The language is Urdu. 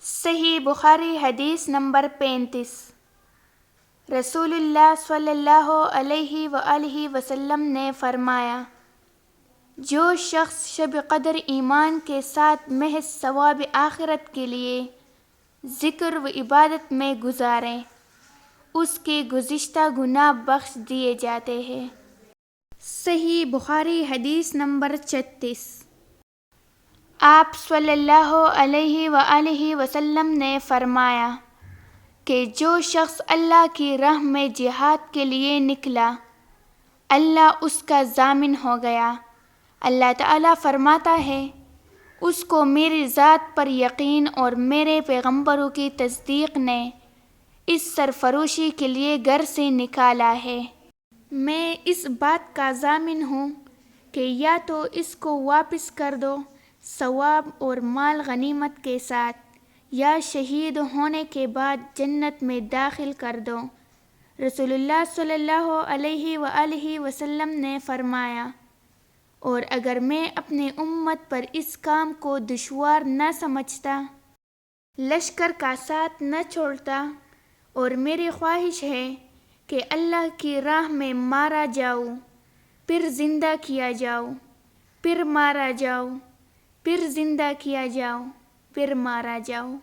صحیح بخاری حدیث نمبر 35۔ رسول اللہ صلی اللہ علیہ وآلہ وسلم نے فرمایا، جو شخص شب قدر ایمان کے ساتھ محض ثواب آخرت کے لیے ذکر و عبادت میں گزارے، اس کے گزشتہ گناہ بخش دیے جاتے ہیں۔ صحیح بخاری حدیث نمبر 36۔ آپ صلی اللہ علیہ وآلہ وسلم نے فرمایا کہ جو شخص اللہ کی راہ میں جہاد کے لیے نکلا، اللہ اس کا ضامن ہو گیا۔ اللہ تعالیٰ فرماتا ہے، اس کو میری ذات پر یقین اور میرے پیغمبروں کی تصدیق نے اس سرفروشی کے لیے گھر سے نکالا ہے۔ میں اس بات کا ضامن ہوں کہ یا تو اس کو واپس کر دو ثواب اور مال غنیمت کے ساتھ، یا شہید ہونے کے بعد جنت میں داخل کر دو۔ رسول اللہ صلی اللہ علیہ وآلہ وسلم نے فرمایا، اور اگر میں اپنے امت پر اس کام کو دشوار نہ سمجھتا، لشکر کا ساتھ نہ چھوڑتا، اور میری خواہش ہے کہ اللہ کی راہ میں مارا جاؤں، پھر زندہ کیا جاؤں، پھر مارا جاؤں، پھر زندہ کیا جاؤں، پھر مارا جاؤں۔